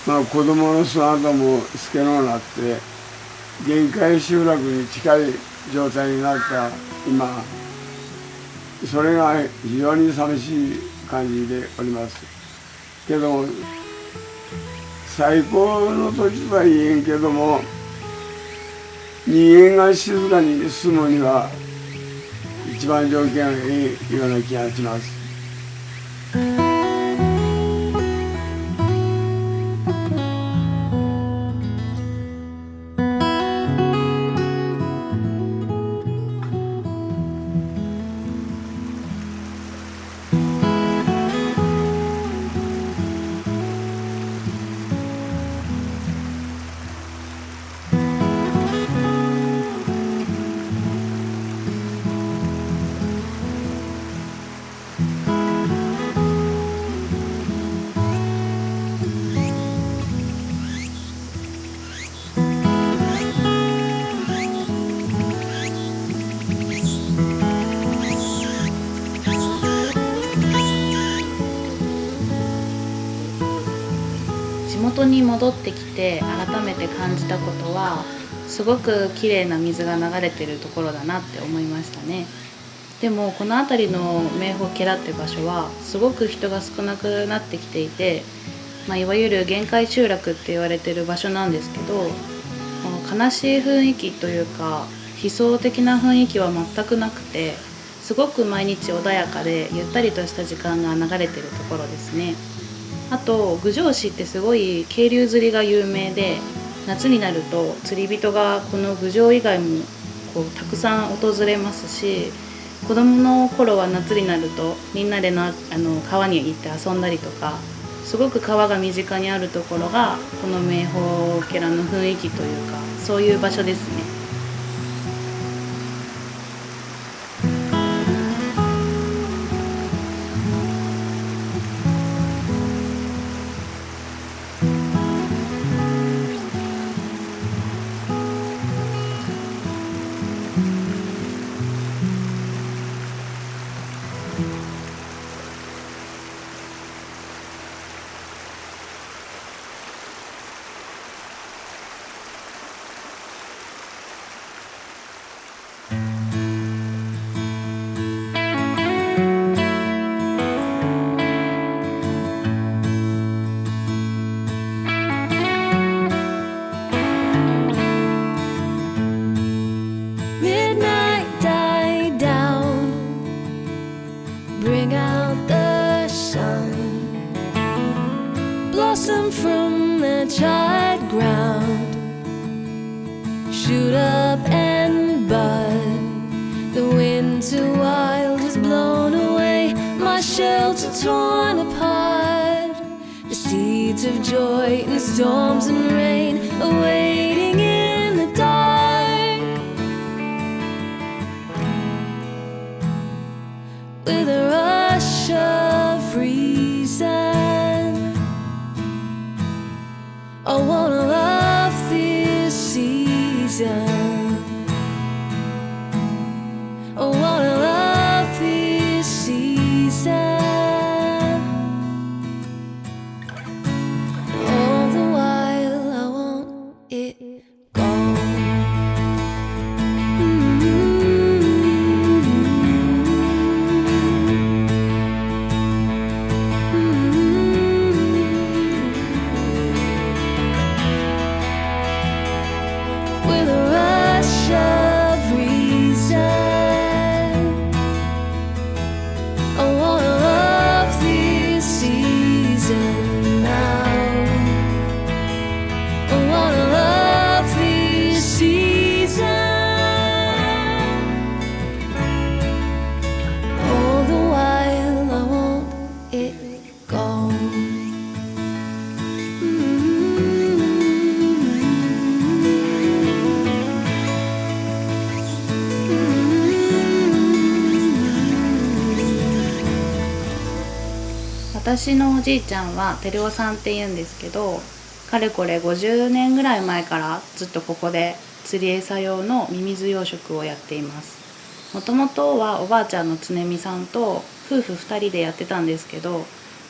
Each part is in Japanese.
子供の姿も助のなって限界集落に近い状態になった今、それが非常に寂しい感じでおりますけども、最高の時とは言えんけども、人間が静かに住むには一番条件がいいような気がします。地元に戻ってきて改めて感じたことは、すごく綺麗な水が流れてるところだなって思いましたね。でもこの辺りの名峰ケラって場所はすごく人が少なくなってきていて、いわゆる限界集落って言われてる場所なんですけど、悲しい雰囲気というか悲壮的な雰囲気は全くなくて、すごく毎日穏やかでゆったりとした時間が流れてるところですね。あと郡上市ってすごい渓流釣りが有名で、夏になると釣り人がこの郡上以外もたくさん訪れますし、子供の頃は夏になるとみんなで川に行って遊んだりとか、すごく川が身近にあるところがこの名峰ケラの雰囲気というか、そういう場所ですね。Midnight died down, bring out the sun, blossom from the charred ground, shoot up and bud. The winter wild has blown away my shelter torn apart. The seeds of joy in storms and rain are waiting in the dark. With a rush of reason, I wanna love this season. I wanna love this season. All the while I want it gone. With a rush of reason, I wanna love this season now. I wanna love this season. All the while I want it gone.私のおじいちゃんは照夫さんって言うんですけど、かれこれ50年ぐらい前からずっとここで釣り餌用のミミズ養殖をやっています。もともとはおばあちゃんの常美さんと夫婦2人でやってたんですけど、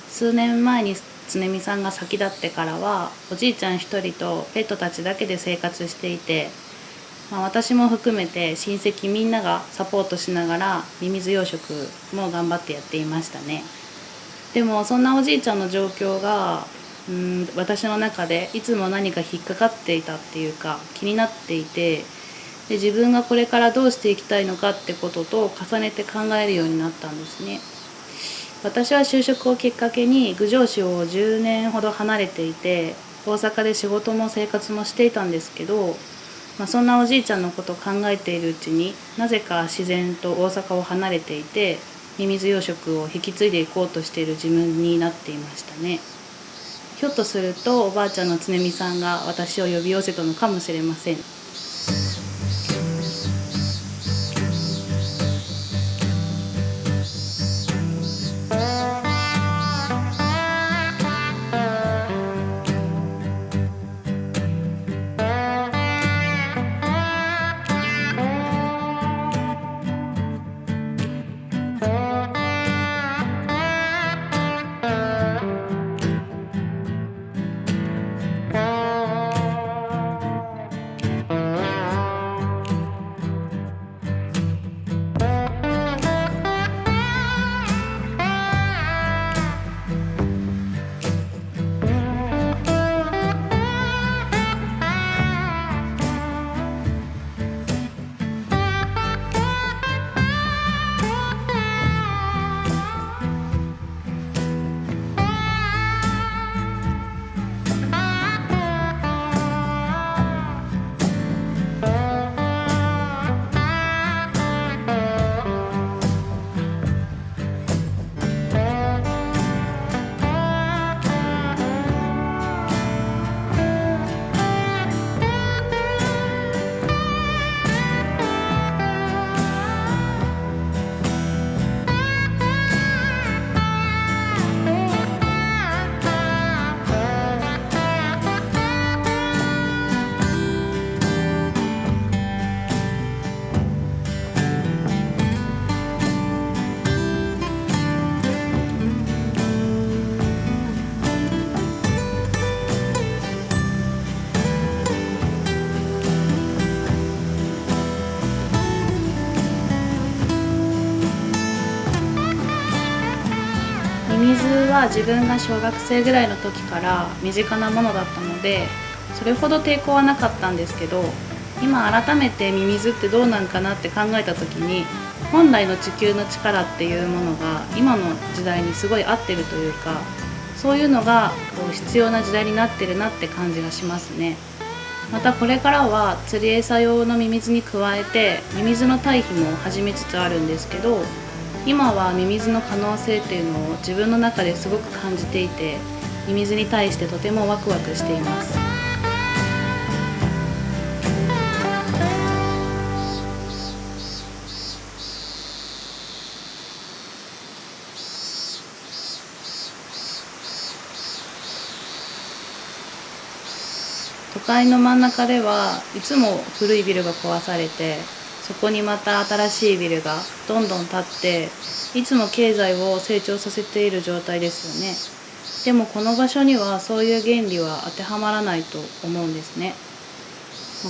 数年前に常美さんが先立ってからはおじいちゃん一人とペットたちだけで生活していて、私も含めて親戚みんながサポートしながらミミズ養殖も頑張ってやっていましたね。でもそんなおじいちゃんの状況が私の中でいつも何か引っかかっていたっていうか気になっていて、で自分がこれからどうしていきたいのかってことと重ねて考えるようになったんですね。私は就職をきっかけに郡上市を10年ほど離れていて、大阪で仕事も生活もしていたんですけど、そんなおじいちゃんのことを考えているうちになぜか自然と大阪を離れていて、ミミズ養殖を引き継いでいこうとしている自分になっていましたね。ひょっとするとおばあちゃんの常美さんが私を呼び寄せたのかもしれません。ミミズは自分が小学生ぐらいの時から身近なものだったので、それほど抵抗はなかったんですけど、今改めてミミズってどうなんかなって考えた時に、本来の地球の力っていうものが今の時代にすごい合ってるというか、そういうのが必要な時代になってるなって感じがしますね。またこれからは釣り餌用のミミズに加えてミミズの堆肥も始めつつあるんですけど、今はミミズの可能性っていうのを自分の中ですごく感じていて、ミミズに対してとてもワクワクしています。都会の真ん中ではいつも古いビルが壊されて、そこにまた新しいビルがどんどん建って、いつも経済を成長させている状態ですよね。でもこの場所にはそういう原理は当てはまらないと思うんですね。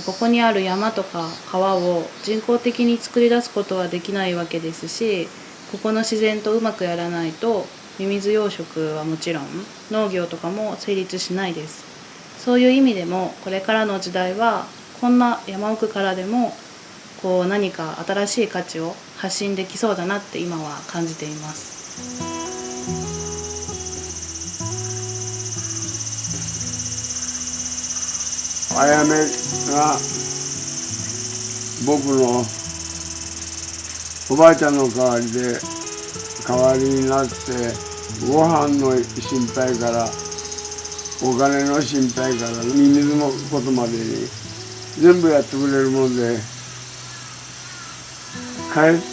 ここにある山とか川を人工的に作り出すことはできないわけですし、ここの自然とうまくやらないとミミズ養殖はもちろん農業とかも成立しないです。そういう意味でもこれからの時代はこんな山奥からでも何か新しい価値を発信できそうだなって今は感じています。あやめが僕のおばあちゃんの代わりになって、ご飯の心配からお金の心配からミミズのことまでに全部やってくれるもんで、かえって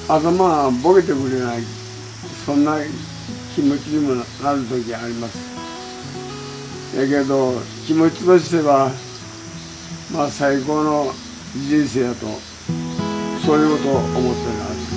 頭がボケてくれない、そんな気持ちにもなる時あります。やけど気持ちとしては最高の人生だと、そういうことを思っています。